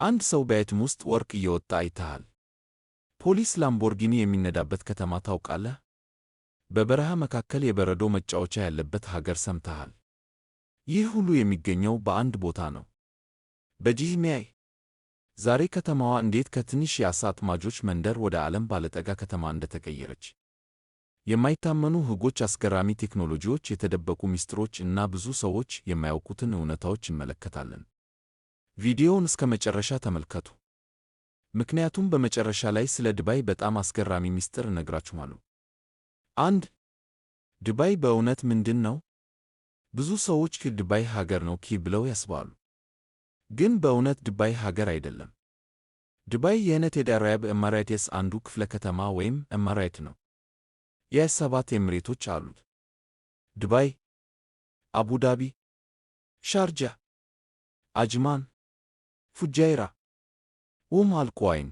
አንድ ሰው በየትም ውስጥ ወርቅ እየወጣ አይተሃል። ፖሊስ ላምቦርጊኒ የሚነዳበት ከተማ ታውቃለህ? በበረሃ መካከል የበረዶ መጫወቻ ያለበት ሀገር ሰምተሃል? ይህ ሁሉ የሚገኘው በአንድ ቦታ ነው፣ በጂህሜይ። ዛሬ ከተማዋ እንዴት ከትንሽ የዓሣ አጥማጆች መንደር ወደ ዓለም ባለጠጋ ከተማ እንደተቀየረች፣ የማይታመኑ ሕጎች፣ አስገራሚ ቴክኖሎጂዎች፣ የተደበቁ ምስጢሮች እና ብዙ ሰዎች የማያውቁትን እውነታዎች እንመለከታለን። ቪዲዮውን እስከ መጨረሻ ተመልከቱ፣ ምክንያቱም በመጨረሻ ላይ ስለ ዱባይ በጣም አስገራሚ ምስጢር እነግራችኋለሁ። 1. ዱባይ በእውነት ምንድን ነው? ብዙ ሰዎች ዱባይ ሀገር ነው ብለው ያስባሉ። ግን በእውነት ዱባይ ሀገር አይደለም። ዱባይ የዩናይትድ አረብ ኤሚሬትስ አንዱ ክፍለ ከተማ ወይም ኤሚሬት ነው። የ7 ኤሚሬቶች አሉት፤ ዱባይ፣ አቡዳቢ፣ ሻርጃ፣ አጅማን፣ ፉጃይራ፣ አል-ቁዋይን፣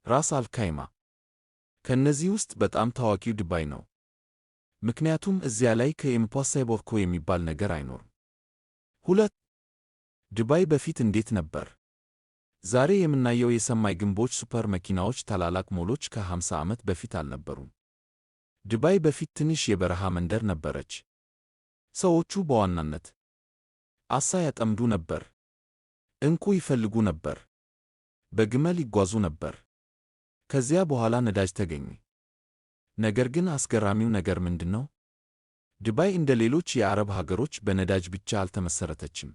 ራስ አል-ካይማ። ከእነዚህ ውስጥ በጣም ታዋቂው ዱባይ ነው፣ ምክንያቱም እዚያ ላይ ኢምፖሲብል የሚባል ነገር አይኖርም። 2. ዱባይ በፊት እንዴት ነበር? ዛሬ የምናየው የሰማይ ግንቦች፣ ሱፐር መኪናዎች፣ ታላላቅ ሞሎች ከ50 ዓመት በፊት አልነበሩም። ዱባይ በፊት ትንሽ የበረሃ መንደር ነበረች። ሰዎቹ በዋናነት ዓሣ ያጠምዱ ነበር፣ ዕንቁ ይፈልጉ ነበር፣ በግመል ይጓዙ ነበር። ከዚያ በኋላ ነዳጅ ተገኘ። ነገር ግን አስገራሚው ነገር ምንድነው? ዱባይ እንደ ሌሎች የአረብ ሀገሮች በነዳጅ ብቻ አልተመሰረተችም።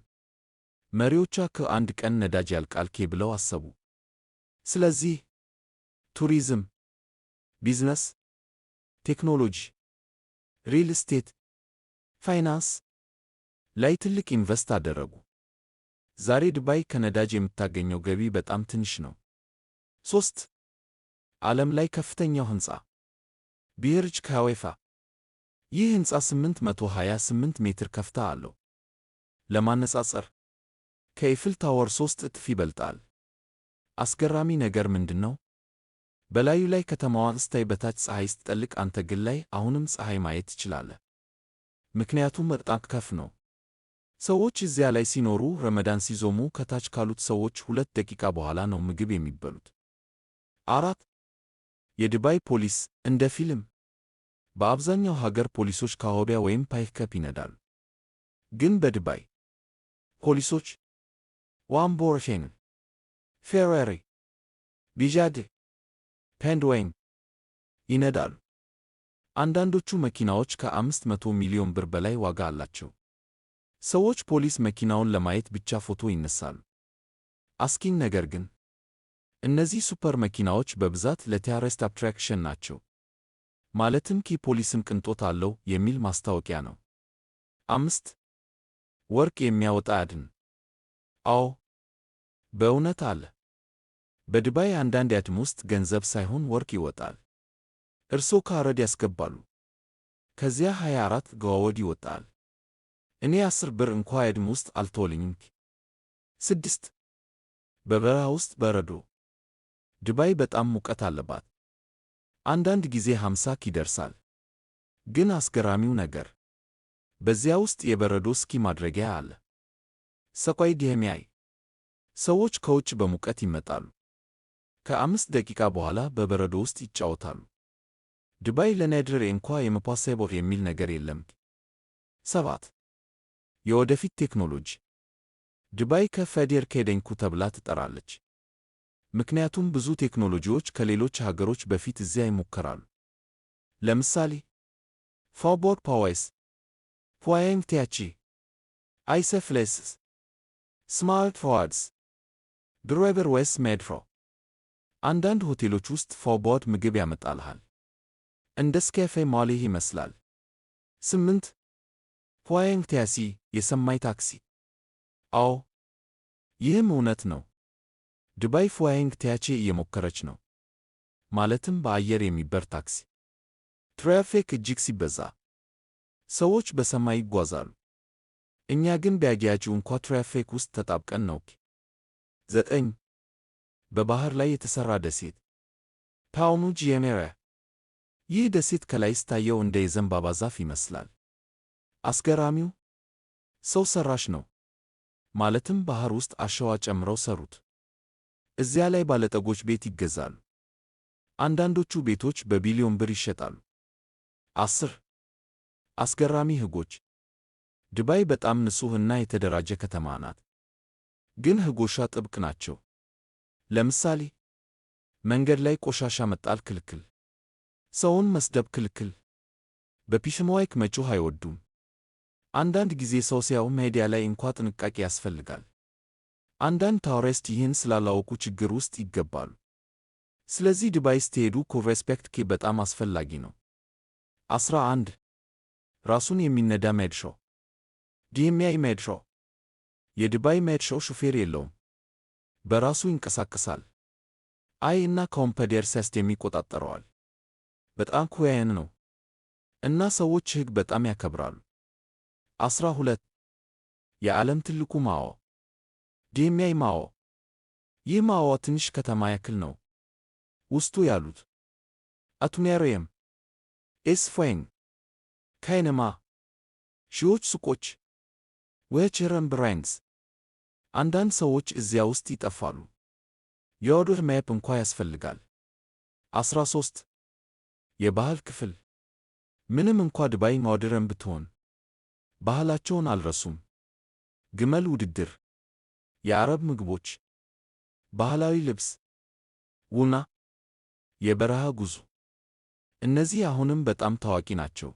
መሪዎቿ ከአንድ ቀን ነዳጅ ያልቃል ብለው አሰቡ። ስለዚህ ቱሪዝም፣ ቢዝነስ፣ ቴክኖሎጂ፣ ሪል ስቴት፣ ፋይናንስ ላይ ትልቅ ኢንቨስት አደረጉ። ዛሬ ዱባይ ከነዳጅ የምታገኘው ገቢ በጣም ትንሽ ነው። 3. ዓለም ላይ ከፍተኛው ሕንፃ ቡርጅ ካሊፋ። ይህ ሕንፃ 828 ሜትር ከፍታ አለው። ለማነጻጸር ከኤፍል ታወር 3 እጥፍ ይበልጣል። አስገራሚ ነገር ምንድነው? በላዩ ላይ ከተማዋን ስታይ፣ በታች ፀሐይ ስትጠልቅ፣ አንተ ግን ላይ አሁንም ፀሐይ ማየት ትችላለህ። ምክንያቱም በጣም ከፍ ነው። ሰዎች እዚያ ላይ ሲኖሩ ረመዳን ሲጾሙ ከታች ካሉት ሰዎች 2 ደቂቃ በኋላ ነው ምግብ የሚበሉት። 4. የዱባይ ፖሊስ እንደ ፊልም። በአብዛኛው ሀገር ፖሊሶች ካውቦይ ወይም ፓይክአፕ ይነዳሉ። ግን በዱባይ ፖሊሶች ላምቦርጊኒ፣ ፌራሪ፣ ቢጃድ፣ ፔንድዌይን ይነዳሉ። አንዳንዶቹ መኪናዎች ከ500 ሚሊዮን ብር በላይ ዋጋ አላቸው። ሰዎች ፖሊስ መኪናውን ለማየት ብቻ ፎቶ ይነሳሉ። አስቂኝ ነገር ግን እነዚህ ሱፐር መኪናዎች በብዛት ለቱሪስት አትራክሽን ናቸው። ማለትም ፖሊስም ቅንጦት አለው የሚል ማስታወቂያ ነው። 5. ወርቅ የሚያወጣ አድን። አዎ፣ በእውነት አለ። በዱባይ አንዳንድ አድን ውስጥ ገንዘብ ሳይሆን ወርቅ ይወጣል። እርስዎ ካርድ ያስገባሉ፣ ከዚያ 24 ገዋወድ ይወጣል። እኔ 10 ብር እንኳ አድን ውስጥ አልተወልኝም። 6. በበረሃ ውስጥ በረዶ። ዱባይ በጣም ሙቀት አለባት። አንዳንድ ጊዜ 50 ይደርሳል። ግን አስገራሚው ነገር በዚያ ውስጥ የበረዶ ስኪ ማድረጊያ አለ። ሰቆይ ዲህሚያይ። ሰዎች ከውጭ በሙቀት ይመጣሉ፣ ከ5 ደቂቃ በኋላ በበረዶ ውስጥ ይጫወታሉ። ዱባይ ለናድር እንኳ ኢምፖሲብል የሚል ነገር የለም። 7. የወደፊት ቴክኖሎጂ። ዱባይ ከፈዲር ከደንኩ ተብላ ትጠራለች፣ ምክንያቱም ብዙ ቴክኖሎጂዎች ከሌሎች ሀገሮች በፊት እዚያ ይሞከራሉ። ለምሳሌ ፎርቦርድ ፓዌስ፣ ፖይንግ ቲያቺ፣ አይሰፍሌስስ፣ ስማርት ፎርዋርድስ፣ ድሮይቨር ዌስ ሜድፍሮ። አንዳንድ ሆቴሎች ውስጥ ፎርቦርድ ምግብ ያመጣልሃል፣ እንደ ስካፌ ማሌህ ይመስላል። 8. ፖይንግ ቲያሲ የሰማይ ታክሲ። አዎ፣ ይህም እውነት ነው። ዱባይ ፍላይንግ ታክሲ እየሞከረች ነው፣ ማለትም በአየር የሚበር ታክሲ። ትራፊክ እጅግ ሲበዛ ሰዎች በሰማይ ይጓዛሉ። እኛ ግን ቢያጊያችሁ እንኳ ትራፊክ ውስጥ ተጣብቀን ነው። 9. በባህር ላይ የተሰራ ደሴት ፓልሙ ጂሜራ። ይህ ደሴት ከላይ ስታየው እንደ የዘንባባ ዛፍ ይመስላል። አስገራሚው ሰው ሰራሽ ነው፣ ማለትም ባህር ውስጥ አሸዋ ጨምረው ሰሩት። እዚያ ላይ ባለጠጎች ቤት ይገዛሉ። አንዳንዶቹ ቤቶች በቢሊዮን ብር ይሸጣሉ። 10 አስገራሚ ሕጎች። ዱባይ በጣም ንጹሕ እና የተደራጀ ከተማ ናት። ግን ሕጎቿ ጥብቅ ናቸው። ለምሳሌ መንገድ ላይ ቆሻሻ መጣል ክልክል። ሰውን መስደብ ክልክል። በፒሽማዋይክ መጮህ አይወዱም። አንዳንድ ጊዜ ሰው ሲያዩ ሜዲያ ላይ እንኳ ጥንቃቄ ያስፈልጋል። አንዳንድ ታውሪስት ይህን ስላላወቁ ችግር ውስጥ ይገባሉ። ስለዚህ ዱባይ ስትሄዱ ኮሬስፔክት በጣም አስፈላጊ ነው። 11 ራሱን የሚነዳ ሜትሮ። ዲኤምአይ ሜትሮ። የዱባይ ሜትሮ ሹፌር የለውም። በራሱ ይንቀሳቀሳል። አይ እና ኮምፓደር ሲስተም ይቆጣጠረዋል። በጣም ኩያን ነው እና ሰዎች ሕግ በጣም ያከብራሉ። 12 የዓለም ትልቁ ማኦ። ዲኤምአይ ማኦ። ይህ ማኦ ትንሽ ከተማ ያክል ነው። ውስጡ ያሉት አቱኔሪየም፣ ኤስፎይንግ፣ ካይነማ፣ ሺዎች ሱቆች፣ ዌቸረን ብራንድስ። አንዳንድ ሰዎች እዚያ ውስጥ ይጠፋሉ። የኦርደር ማፕ እንኳ ያስፈልጋል። 13 የባህል ክፍል። ምንም እንኳ ዱባይ ሞደርን ብትሆን ባህላቸውን አልረሱም። ግመል ውድድር፣ የአረብ ምግቦች፣ ባህላዊ ልብስ፣ ቡና፣ የበረሃ ጉዞ። እነዚህ አሁንም በጣም ታዋቂ ናቸው።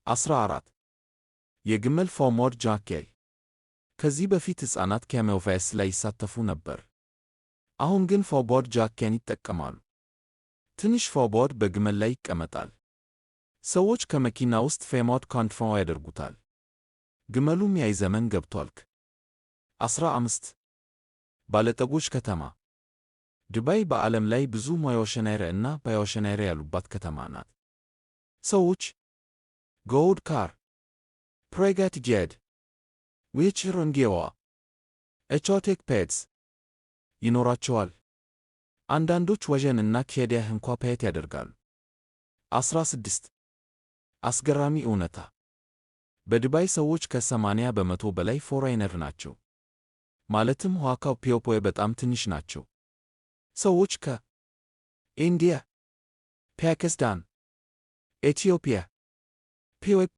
14 የግመል ፎርሞድ ጃኬል። ከዚህ በፊት ሕፃናት ካሜል ሬስ ላይ ይሳተፉ ነበር። አሁን ግን ፎርቦርድ ጃኬን ይጠቀማሉ። ትንሽ ፎርቦርድ በግመል ላይ ይቀመጣል። ሰዎች ከመኪና ውስጥ ፌሞድ ኮንትሮል ያደርጉታል። ግመሉም ያይ ዘመን ገብቷል። 15 ባለጠጎች ከተማ። ዱባይ በዓለም ላይ ብዙ ሚሊዮነር እና ባይሊዮነር ያሉባት ከተማ ናት። ሰዎች ጎልድ ካር፣ ፕራይቬት ጄት፣ ዊልቸርንጌዋ፣ ኤክዞቲክ ፔትስ ይኖራቸዋል። አንዳንዶች ወጀን እና ኬዲያህ እንኳ ፔት ያደርጋሉ። 16 አስገራሚ እውነታ። በዱባይ ሰዎች ከ80 በመቶ በላይ ፎሬነር ናቸው። ማለትም ዋካው ፒዮፖይ በጣም ትንሽ ናቸው። ሰዎች ከኢንዲያ፣ ፓኪስታን፣ ኢትዮጵያ፣ ፒዮፕ